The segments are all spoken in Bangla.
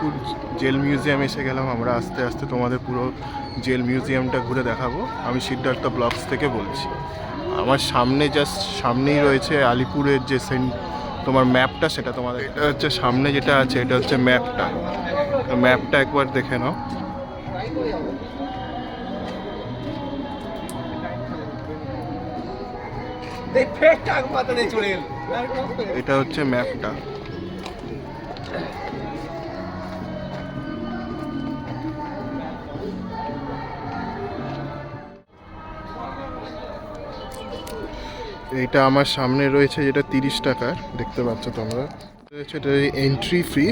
আলিপুর জেল মিউজিয়াম এসে গেলাম আমরা। আস্তে আস্তে তোমাদের পুরো জেল মিউজিয়ামটা ঘুরে দেখাবো। আমি সিদ্ধার্থ ব্লগস থেকে বলছি। আমার সামনেই রয়েছে আলিপুরের যে তোমার ম্যাপটা, সেটা তোমাদের, এটা হচ্ছে সামনে যেটা আছে, এটা হচ্ছে ম্যাপটা একবার দেখে নাও। এটা হচ্ছে ম্যাপটা। এইটা আমার সামনে রয়েছে, যেটা 30 টাকার, দেখতে পাচ্ছ তোমরা। এটা এন্ট্রি ফ্রি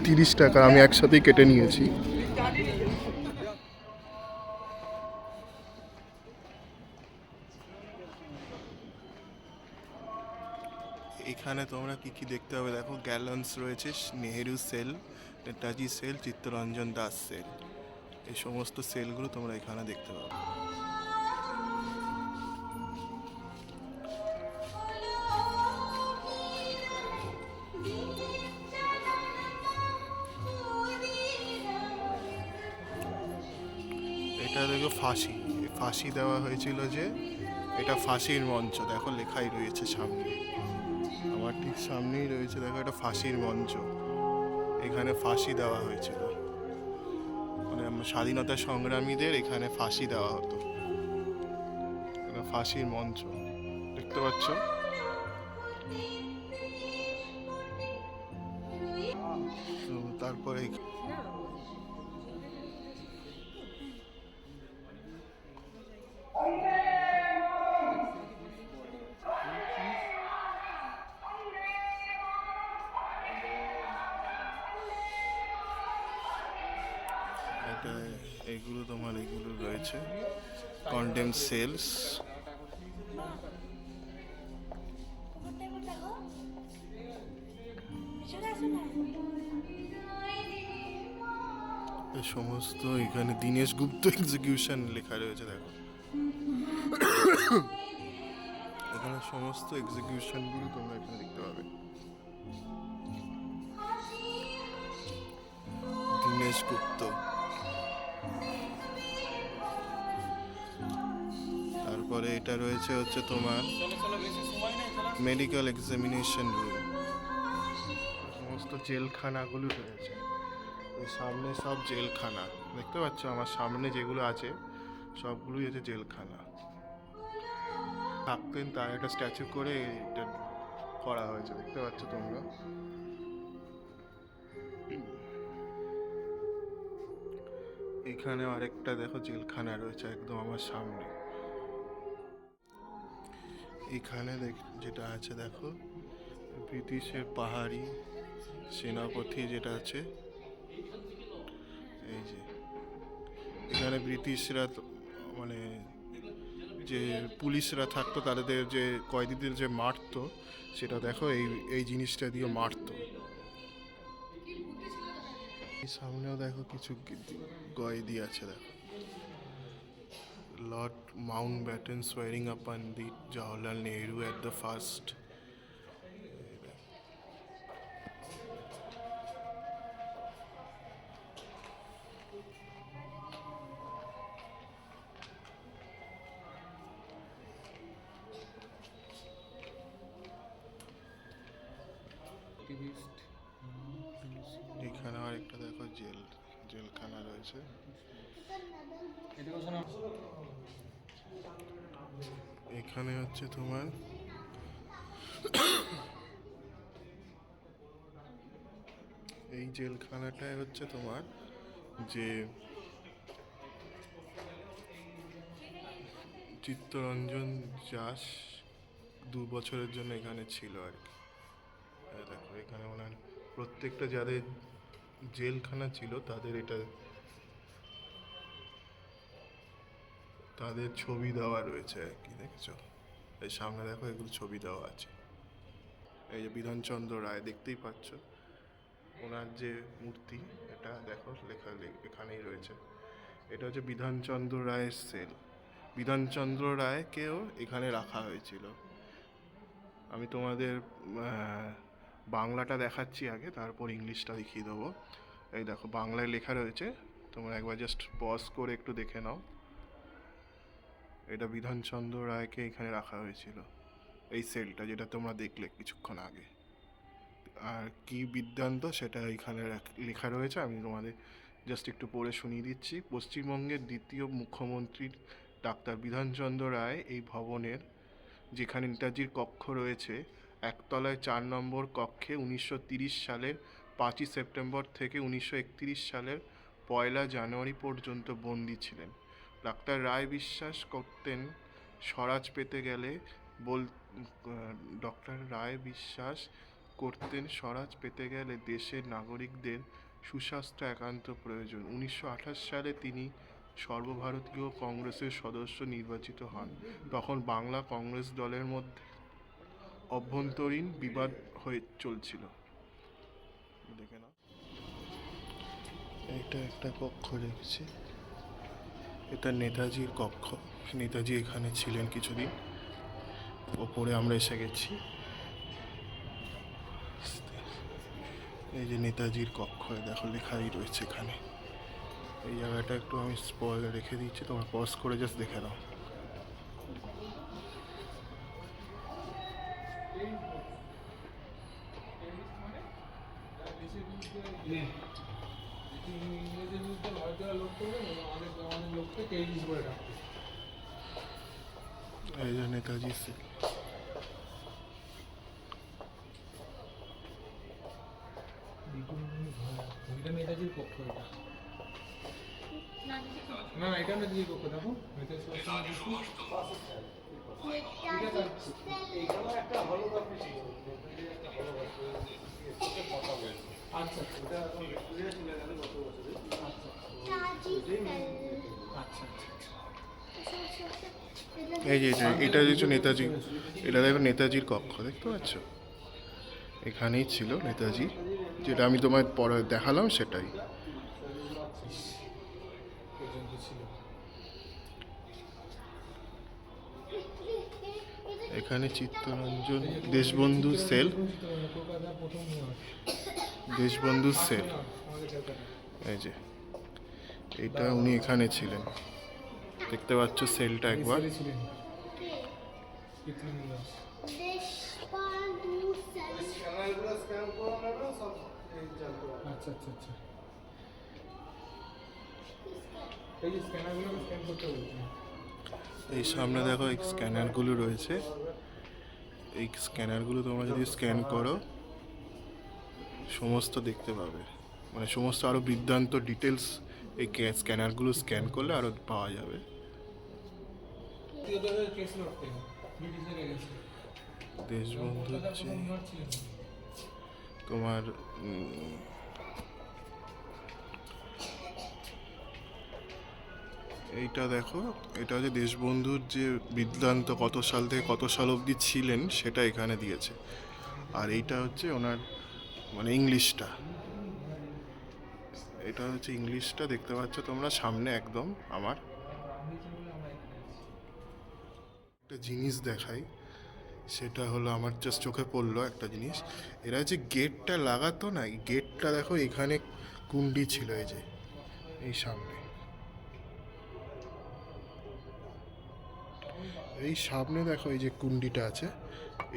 30 টাকা, আমি একসাথেই কেটে নিয়েছি। এখানে তোমরা কি কি দেখতে হবে দেখো। গ্যালন্স রয়েছে, Nehru cell, Netaji cell, Chittaranjan Das cell, এই সমস্ত সেলগুলো তোমরা এখানে দেখতে পাবে। এটা দেখো ফাঁসি দেওয়া হয়েছিল যে, এটা ফাঁসির মঞ্চ, দেখো লেখাই রয়েছে সামনে, আমার ঠিক সামনেই রয়েছে, দেখো এটা ফাঁসির মঞ্চ, এখানে ফাঁসি দেওয়া হয়েছিল, মানে স্বাধীনতা সংগ্রামীদের এখানে ফাঁসি দেওয়া হতো, এটা ফাঁসির মঞ্চ, দেখতে পাচ্ছ। তো তারপরে এটা এগুলো রয়েছে কন্ডেম সেলস। সমস্ত এখানে দীনেশ গুপ্ত এক্সিকিউশন লেখা রয়েছে, দেখো এখানে সমস্ত এক্সিকিউশনগুলো তোমরা এখানে দেখতে পাবে। দীনেশ গুপ্ত। তারপরে এটা রয়েছে হচ্ছে তোমার মেডিকেল এক্সামিনেশন রুম, সমস্ত জেলখানাগুলো রয়েছে। এই সামনে সব জেলখানা দেখতে পাচ্ছ, আমার সামনে যেগুলো আছে সবগুলোই হচ্ছে জেলখানা। থাকতেন তার একটা স্ট্যাচু করে এটা করা হয়েছে, দেখতে পাচ্ছ তোমরা। এখানে আরেকটা দেখো জেলখানা রয়েছে একদম আমার সামনে। এখানে যেটা আছে দেখো, ব্রিটিশের পাহাড়ি সেনাপতি যেটা আছে, এই যে এখানে ব্রিটিশরা মানে যে পুলিশরা থাকতো, তাদের যে কয়েদিদের যে মারতো, সেটা দেখো এই জিনিসটা দিয়ে মারতো। সামনেও দেখো কিছু কয়েদি আছে, দেখো Lord Mountbatten swearing upon the Jawaharlal Nehru at the first. এখানে আরেকটা দেখো জেলখানা রয়েছে। এখানে হচ্ছে তোমার এই জেলখানাটায় হচ্ছে তোমার যে চিত্তরঞ্জন দাস 2 বছরের জন্য এখানে ছিল আর কি। দেখো এখানে ওনার প্রত্যেকটা যাদের জেলখানা ছিল তাদের ছবি দেওয়া রয়েছে আর কি, দেখেছো? এই সামনে দেখো এগুলো ছবি দেওয়া আছে। এই যে বিধানচন্দ্র রায় দেখতেই পাচ্ছ, ওনার যে মূর্তি, এটা দেখো লেখা এখানেই রয়েছে। এটা হচ্ছে বিধানচন্দ্র রায়ের সেল। বিধানচন্দ্র রায়কেও এখানে রাখা হয়েছিল। আমি তোমাদের বাংলাটা দেখাচ্ছি আগে, তারপর ইংলিশটা দেখিয়ে দেবো। এই দেখো বাংলায় লেখা রয়েছে, তোমরা একবার জাস্ট পজ করে একটু দেখে নাও। এটা বিধানচন্দ্র রায়কে এখানে রাখা হয়েছিল, এই সেলটা যেটা তোমরা দেখলে কিছুক্ষণ আগে। আর কি বৃত্তান্ত সেটা এখানে লেখা রয়েছে, আমি তোমাদের জাস্ট একটু পড়ে শুনিয়ে দিচ্ছি। পশ্চিমবঙ্গের দ্বিতীয় মুখ্যমন্ত্রী ডাক্তার বিধানচন্দ্র রায় এই ভবনের, যেখানে নেতাজির কক্ষ রয়েছে, একতলায় 4 নম্বর কক্ষে 1930 সালের 5ই সেপ্টেম্বর থেকে 1931 সালের 1 জানুয়ারি পর্যন্ত বন্দী ছিলেন। ডাক্তার রায় বিশ্বাস করতেন স্বরাজ পেতে গেলে ডক্টর রায় বিশ্বাস করতেন স্বরাজ পেতে গেলে দেশের নাগরিকদের সুস্বাস্থ্য একান্ত প্রয়োজন। 1928 সালে তিনি সর্বভারতীয় কংগ্রেসের সদস্য নির্বাচিত হন। তখন বাংলা কংগ্রেস দলের মধ্যে অভ্যন্তরীণ বিবাদ হয়ে চলছিল। দেখে না, এটা একটা কক্ষ রেখেছি, এটা নেতাজির কক্ষ। নেতাজি এখানে ছিলেন কিছুদিন। ওপরে আমরা এসে গেছি, এই যে নেতাজির কক্ষ, দেখো লেখাই রয়েছে এখানে। এই জায়গাটা একটু আমি স্পয়লে রেখে দিচ্ছি, তোমরা পজ করে জাস্ট দেখে নাও। এই যে নেতাজি সেল। এটা নেতাজির কক্ষ, এটা না না এটা নেতাজির কক্ষ। দেখো নেতাজি একটা হলো ছিল, আচ্ছা এটা চলে গেল গত বছরে। আচ্ছা এই যে এটা হচ্ছে নেতাজি, এটা দেখো নেতাজির কক্ষ, দেখতে পাচ্ছ? এখানেই ছিল নেতাজি, যেটা আমি তোমায় পরে দেখালাম সেটাই। এখানে চিত্তরঞ্জন দেশবন্ধু সেল, দেশবন্ধু সেল। এই যে এটা উনি এখানে ছিলেন, দেখতে পাচ্ছ সেলটা একবার। আচ্ছা আচ্ছা আচ্ছা, এই যে স্ক্যানারগুলো স্ক্যান করতে বলছি। এই সামনে দেখো এই স্ক্যানারগুলো রয়েছে, এই স্ক্যানারগুলো তোমরা যদি স্ক্যান করো সমস্ত দেখতে পাবে, মানে সমস্ত আরও বৃত্তান্ত ডিটেলস এই স্ক্যানারগুলো স্ক্যান করলে আরও পাওয়া যাবে। দেশবন্ধু তোমার এইটা দেখো, এটা হচ্ছে দেশবন্ধুর যে বৃত্তান্ত কত সাল থেকে কত সাল অবধি ছিলেন সেটা এখানে দিয়েছে। আর এইটা হচ্ছে ওনার মানে ইংলিশটা, এটা হচ্ছে ইংলিশটা, দেখতে পাচ্ছ তোমরা সামনে একদম। আমার একটা জিনিস দেখাই, সেটা হলো আমার জাস্ট চোখে পড়লো একটা জিনিস। এরা যে গেটটা লাগাতো না, এই গেটটা দেখো এখানে কুন্ডি ছিল, এই যে এই সামনে, এই সামনে দেখো এই যে কুন্ডিটা আছে,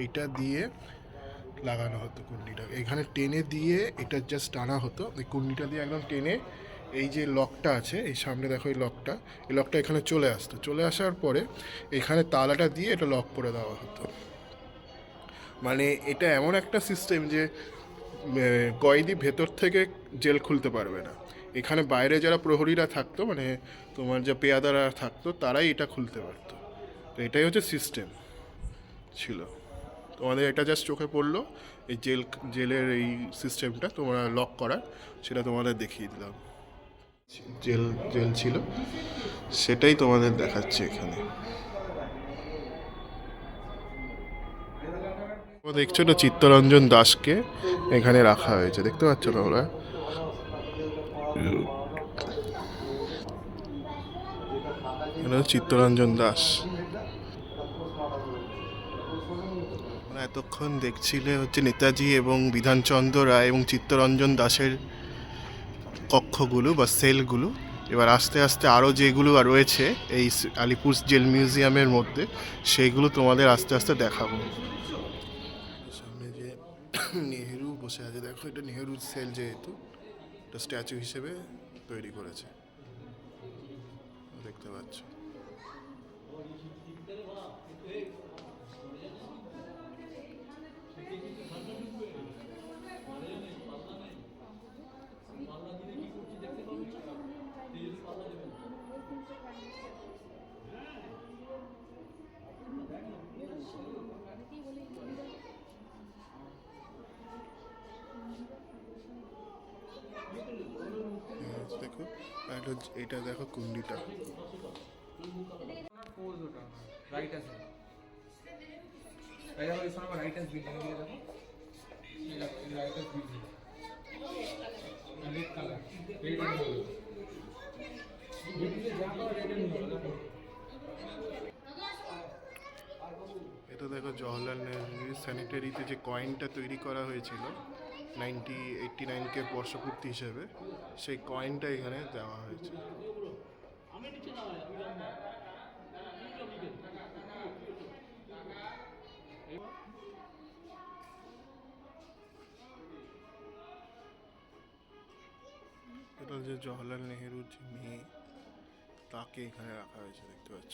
এইটা দিয়ে লাগানো হতো কুন্ডিটা, এখানে টেনে দিয়ে এটা জাস্ট টানা হতো, এই কুন্ডিটা দিয়ে একদম টেনে এই যে লকটা আছে এই সামনে দেখো, এই লকটা এখানে চলে আসতো, চলে আসার পরে এখানে তালাটা দিয়ে এটা লক করে দেওয়া হতো। মানে এটা এমন একটা সিস্টেম যে কয়েদি ভেতর থেকে জেল খুলতে পারবে না, এখানে বাইরে যারা প্রহরীরা থাকতো, মানে তোমার যে পেয়াদারা থাকতো, তারাই এটা খুলতে পারতো। তো এটাই হচ্ছে সিস্টেম ছিল। তোমাদের এটা জাস্ট চোখে পড়লো, এই জেলের এই সিস্টেমটা তোমরা লক করার, সেটা তোমাদের দেখিয়ে দিলাম। জেল ছিল, সেটাই তোমাদের দেখাচ্ছে এখানে। দেখছো তো চিত্তরঞ্জন দাসকে এখানে রাখা হয়েছে, দেখতে পাচ্ছ তোমরা। চিত্তরঞ্জন দাস, এতক্ষণ দেখছিলে হচ্ছে নেতাজি এবং বিধানচন্দ্র রায় এবং চিত্তরঞ্জন দাসের কক্ষগুলো বা সেলগুলো। এবার আস্তে আস্তে আরও যেগুলো রয়েছে এই আলিপুর জেল মিউজিয়ামের মধ্যে, সেইগুলো তোমাদের আস্তে আস্তে দেখাবো। সামনে যে নেহেরু বসে আছে, দেখো এটা নেহেরুর সেল, যেহেতু এটা স্ট্যাচু হিসেবে তৈরি করেছে, দেখতে পাচ্ছ। দেখো এটা দেখো কুন্ডিটা। পোজ ওটা রাইট আছে, এই দেখো ইসমার রাইট হ্যান্ড বিল্ডিং এ দেখো, এই দেখো এই right hand building red colour, red and blue building এ যা পাওয়া রেড এন্ড ব্লু দেখো। এটা দেখো জওহরলাল নেহরু স্যানিটারিতে যে কয়েনটা তৈরি করা হয়েছিল 1989 বর্ষপূর্তি হিসেবে, সেই কয়েনটা এখানে দেওয়া হয়েছে। এটা যে জওহরলাল নেহরুর যে মেয়ে, তাকে এখানে রাখা হয়েছে, দেখতে পাচ্ছ।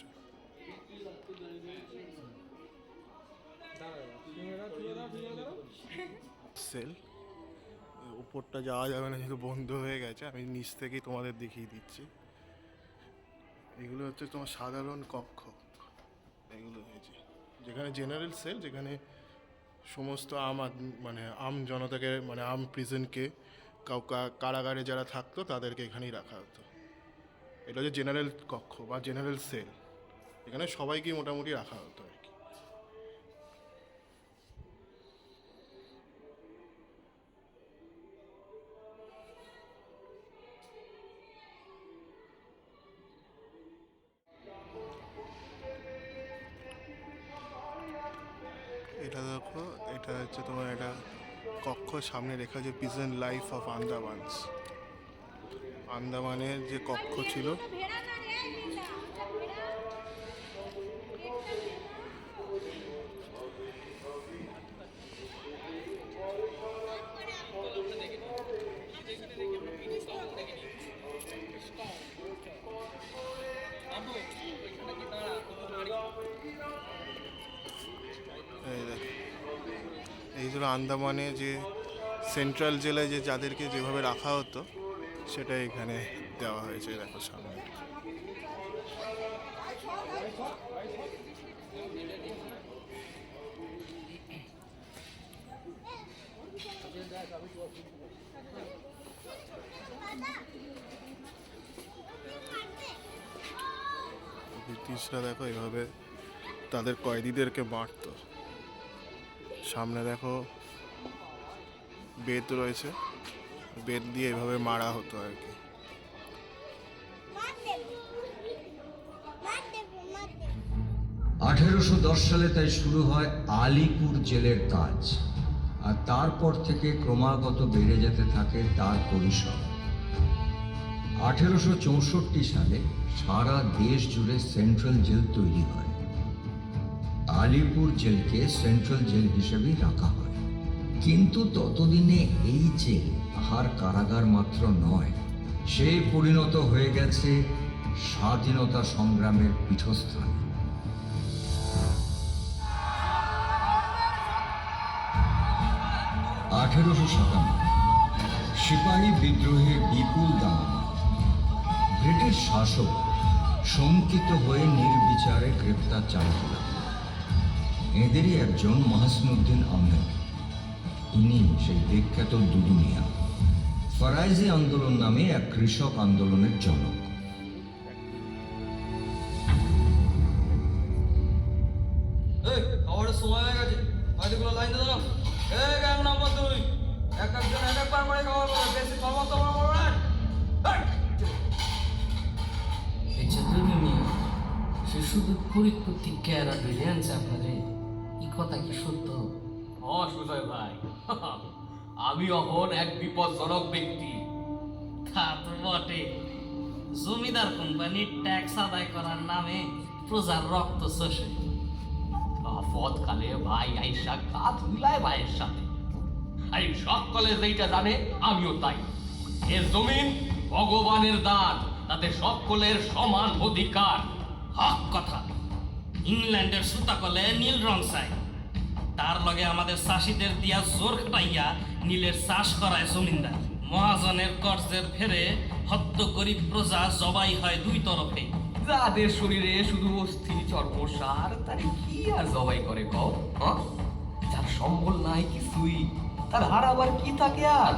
সেল উপরটা যাওয়া যাবে না, যেহেতু বন্ধ হয়ে গেছে, আমি নিচ থেকেই তোমাদের দেখিয়ে দিচ্ছি। এগুলো হচ্ছে তোমার সাধারণ কক্ষ, এগুলো হয়েছে যেখানে জেনারেল সেল, যেখানে সমস্ত মানে আম জনতাকে, মানে আম প্রিজনকে, কারাগারে যারা থাকতো তাদেরকে এখানেই রাখা হতো। এটা হচ্ছে জেনারেল কক্ষ বা জেনারেল সেল, এখানে সবাইকেই মোটামুটি রাখা হতো আর কি। এটা দেখো, এটা হচ্ছে তোমার একটা কক্ষ, সামনে লেখা আছে প্রিজন লাইফ অফ আন্দামানস। আন্দামানের যে কক্ষ ছিল, এই হলো আন্দামানে যে সেন্ট্রাল জেলায় যে যাদেরকে যেভাবে রাখা হতো, সেটা এখানে দেওয়া হয়েছে, দেখো সামনে। ব্রিটিশরা দেখো এভাবে তাদের কয়েদিদেরকে মারতো। সামনে দেখো বেত রয়েছে, বেত দিয়ে এভাবে মারা হতো আর কি। 1810 সালে তাই শুরু হয় আলিপুর জেলের কাজ, আর তারপর থেকে ক্রমাগত বেড়ে যেতে থাকে তার পরিসর। 1864 সালে সারা দেশ জুড়ে সেন্ট্রাল জেল তৈরি হয়। আলিপুর জেলকে সেন্ট্রাল জেল হিসেবেই রাখা হয়, কিন্তু ততদিনে এই জেল আর কারাগার মাত্র নয়, সে পরিণত হয়ে গেছে স্বাধীনতা সংগ্রামের পীঠস্থান। 1857 সিপাহী বিদ্রোহে বিপুল দাঙ্গা। ব্রিটিশ শাসক শঙ্কিত হয়ে নির্বিচারে গ্রেপ্তার চালাতে লাগলেন। এদেরই একজন মাহসিনুদ্দিন আহমেদ, ইনি সেই বিখ্যাত দুদুমিয়া। ফরাইজি আন্দোলন নামে এক কৃষক আন্দোলনের জনক। সময় হয়ে গেছে, বাড়িগুলো লাইন দিয়ে দাঁড়াও। এই গ্যাং নাম্বার 2, এক একজন এক একবার করে খাওয়ার পরে বেশি খাওয়া তো সে শুধু পরিকৃতি ক্যারা ধরে আনছে আপনারে, এই কথা কি সত্য? সুজয় ভাই, আমি অহন এক বিপজ্জনক ব্যক্তি। তা তো বটে, জমিদার কোম্পানির ট্যাক্স আদায় করার নামে প্রজার রক্ত চষে। আপদকালে ভাই আইসা কাজ মিলায় ভাইয়ের সাথে। আর এই সকলে যেটা জানে আমিও তাই। এর জমিন ভগবানের দান, তাতে সকলের সমান অধিকার। হক কথা। ইংল্যান্ডের সুতাকলে নীল রং চাই, তার লগে আমাদের চাষিদের দিয়া জোর খাটাইয়া নীলের চাষ করায় জমিনদার। মহাজনের কর্জের ফেরে হত্য গরিব প্রজা জবাই হয় দুই তরফে। যাদের শরীরে শুধু অস্থি চর্মসার, তারে কি আর জবাই করে কও? হ্যাঁ, যার সম্বল নাই কিছুই, তার হার আবার কি থাকে আর?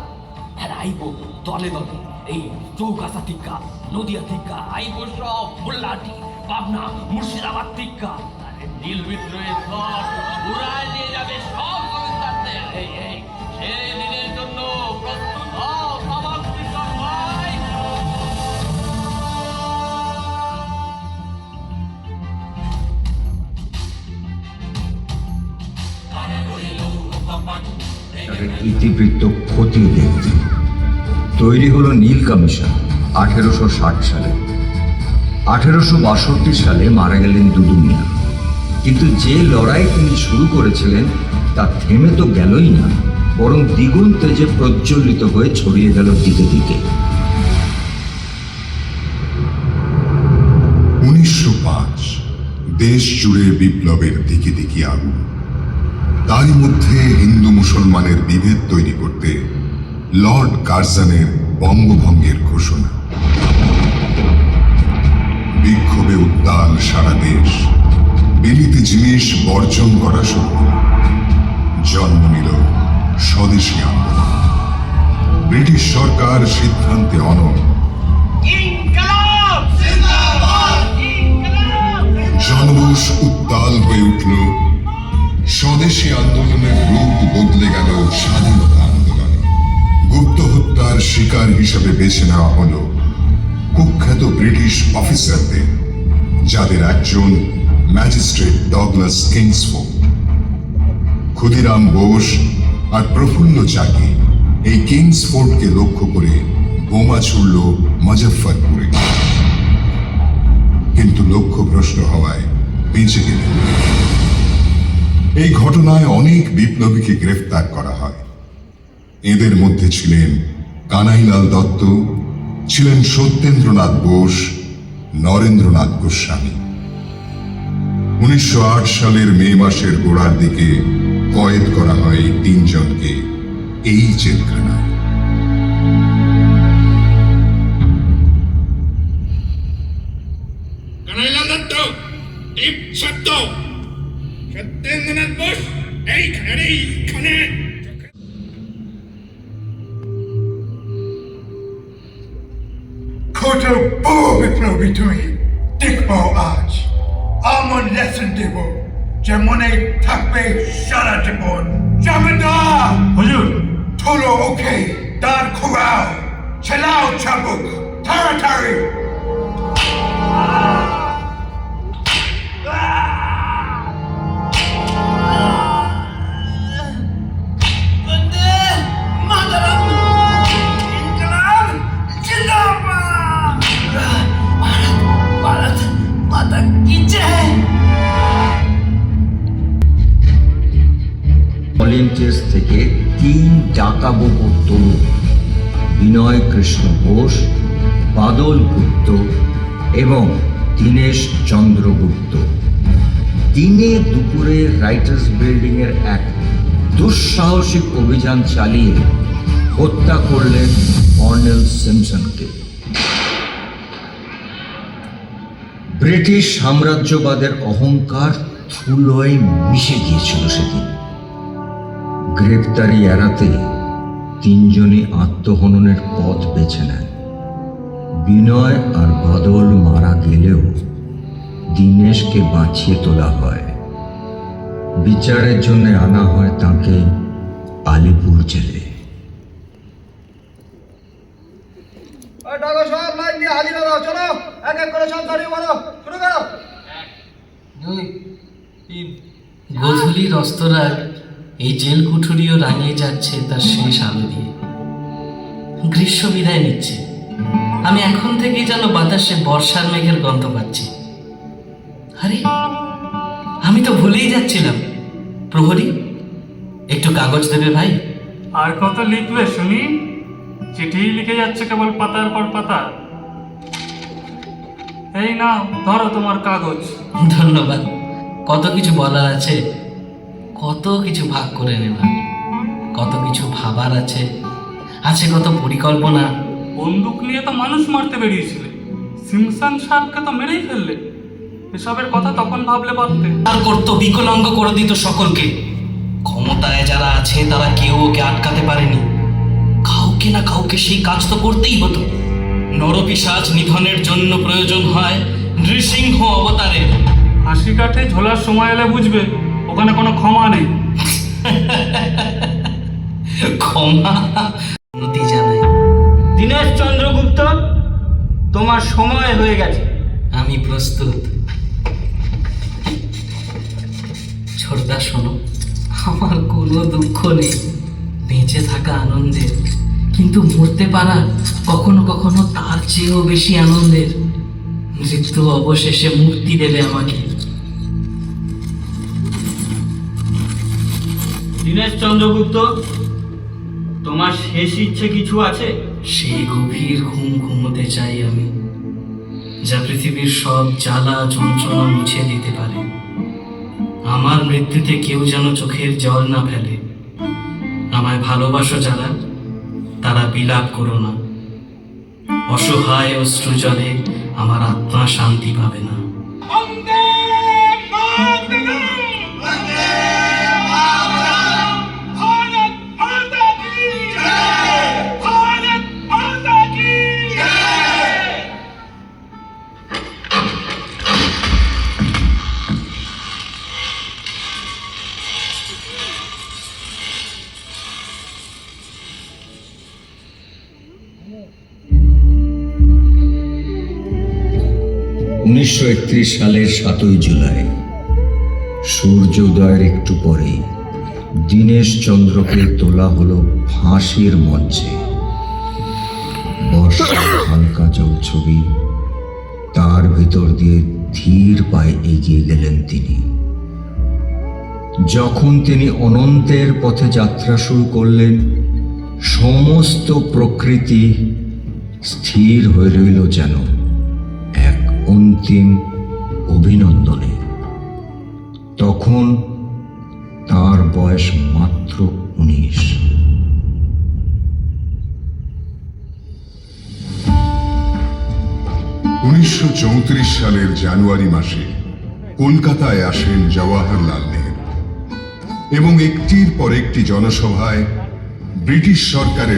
আর আইব দলে দলে, এই চৌগাছা টিকা, নদিয়া টিকা, আইব সব মোল্লাটি, পাবনা, মুর্শিদাবাদ টিকা। আরে নীল বিদ্রোহে সব উড়ায় নিয়ে যাবে সব জমিদারদের। এই সেই দিনের জন্য প্রস্তুত হও আমার কৃষক ভাই। তাদের ইতিবৃত্ত খতিয়ে দেখতে তৈরি হলো নীল কমিশন 1860 সালে। 1862 সালে মারা গেলেন দুদু মিয়া। কিন্তু যে লড়াই তিনি শুরু করেছিলেন তা থেমে তো গেলই না, বরং দ্বিগুণ তেজে প্রজ্বলিত হয়ে ছড়িয়ে গেল দিকে দিকে। 1905 দেশ জুড়ে বিপ্লবের দিকে দিকে আগুন। তারই মধ্যে হিন্দু মুসলমানের বিভেদ তৈরি করতে লর্ড কার্জনের বঙ্গভঙ্গের ঘোষণা। বিক্ষোভে উত্তাল সারা দেশ। বিলিতি জিনিস বর্জন করা শুরু হল। জন্ম নিল স্বদেশী আন্দোলন। ব্রিটিশ সরকার সিদ্ধান্তে অনড়। জনরোষ উত্তাল হয়ে উঠল। স্বদেশী আন্দোলনের রূপ বদলে গেল স্বাধীনতা আন্দোলনে। গুপ্ত হত্যার শিকার হিসেবে বেছে নেওয়া হল কুখ্যাত ব্রিটিশ অফিসারদের, যাদের একজন magistrate Douglas Kingsford. Khudiram Bose আর প্রফুল্ল চাকি এই কিংসফোর্ডকে লক্ষ্য করে বোমা ছুড়ল মুজফ্ফরপুরে, কিন্তু লক্ষ্যভ্রষ্ট হওয়ায় বেঁচে গেলেন। এই ঘটনায় অনেক বিপ্লবীকে গ্রেফতার করা হয়। এদের মধ্যে ছিলেন কানাইলাল দত্ত, ছিলেন সত্যেন্দ্রনাথ বোস, নরেন্দ্রনাথ গোস্বামী। 1908 সালের মে মাসের গোড়ার দিকে কয়েদ করা হয় এই তিনজনকে এই জেলখানায়। কানাইলাল দত্ত, টিপ সত্য, সত্যেন্দ্রনাথ বোস এইখানে। কত বড় বিপ্লবী তুমি, দেখবো আজ আমার লেসন দেব, যে মনে থাকবে সারা জীবন। জমিদার হুজুর, তোলো ওকে, দাঁড় খোয়াও, ছেলাও চাবুক, তাড়াতাড়ি। ভলেন্টিয়ার্স থেকে 3 ডাকাবুকো তরুণ, বিনয় কৃষ্ণ ঘোষ, বাদল গুপ্ত এবং দীনেশ চন্দ্রগুপ্ত, দিনে দুপুরে রাইটার্স বিল্ডিং এর এক দুঃসাহসিক অভিযান চালিয়ে হত্যা করলেন কর্নেল সিমসনকে। ব্রিটিশ সাম্রাজ্যবাদের অহংকার ধুলোয় মিশে গিয়েছিল সেদিন। গ্রেফতারি এড়াতে তিনজনই আত্মহননের পথ বেছে নেন। বিনয় আর বাদল মারা গেলেও দীনেশকে বাঁচিয়ে তোলা হয়। বিচারের জন্য আনা হয় তাকে আলিপুর জেলে। গোধূলির অস্তরাগ এই জেল কুঠুরিও রাঙিয়ে যাচ্ছে তার শেষ আলো দিয়ে। গ্রীষ্ম বিদায় নিচ্ছে, আমি এখন থেকেই যেন বাতাসে বর্ষার মেঘের গন্ধ পাচ্ছি। আরে আমি তো ভুলেই যাচ্ছিলাম। প্রহরী, একটু কাগজ দেবে ভাই? আর কত লিখবে শুনি? চিঠি লিখে যাচ্ছে কেবল পাতার পর পাতা। এই নাও, ধরো তোমার কাগজ। ধন্যবাদ। কত কিছু বলার আছে, কত কিছু ভাগ করে নেওয়া, কত কিছু ভাবার আছে, আছে কত পরিকল্পনা। বন্দুক নিয়ে তো মানুষ মারতে বেরিয়েছিলে, সিমসান সাহেবকে তো মেরেই ফেললে। এসবের কথা তখন ভাবলে পারতে। আর করতো বিকলাঙ্গ করে দিত সকলকে। ক্ষমতায় যারা আছে তারা কেউ ওকে আটকাতে পারেনি। কাউকে না কাউকে সেই কাজ তো করতেই হতো। নরপিশাচ নিধনের জন্য প্রয়োজন হয় নৃসিংহ অবতারের। হাসি কাঠে ঝোলার সময় এলে বুঝবে ওখানে কোনো ক্ষমা নেই। ক্ষমা নতি জানাই। দীনেশ চন্দ্রগুপ্ত, তোমার সময় হয়ে গেছে। আমি প্রস্তুত। ছোটদা শোনো, আমার কোনো দুঃখ নেই, বেঁচে থাকা আনন্দের, কিন্তু মরতে পারা কখনো কখনো তার চেয়েও বেশি আনন্দের। মৃত্যু অবশেষে মুক্তি দেবে আমাকে। দীনেশ চন্দ্রগুপ্ত, তোমার শেষ ইচ্ছে কিছু আছে? সেই গভীর ঘুম ঘুমোতে চাই আমি, যা পৃথিবীর সব জ্বালা যন্ত্রণা মুছে দিতে পারে। আমার মৃত্যুতে কেউ যেন চোখের জল না ফেলে। আমায় ভালোবাসো যারা, তারা বিলাপ করো না। অসহায় অশ্রু জলে আমার আত্মা শান্তি পাবে না। উনিশশো 31 সালের 7ই জুলাই সূর্যোদয়ের একটু পরেই দীনেশ চন্দ্রকে তোলা হলো ফাঁসির মঞ্চে। বর্ষার হালকা জলছবি, তার ভিতর দিয়ে ধীর পায়ে এগিয়ে গেলেন তিনি। যখন তিনি অনন্তের পথে যাত্রা শুরু করলেন, সমস্ত প্রকৃতি স্থির হয়ে রইল যেন এক অন্তিম অভিনন্দনে। তখন তার বয়স মাত্র 19। উনিশশো 34 সালের জানুয়ারি মাসে কলকাতায় আসেন জওয়াহরলাল নেহরু এবং একটির পর একটি জনসভায় ব্রিটিশ সরকারের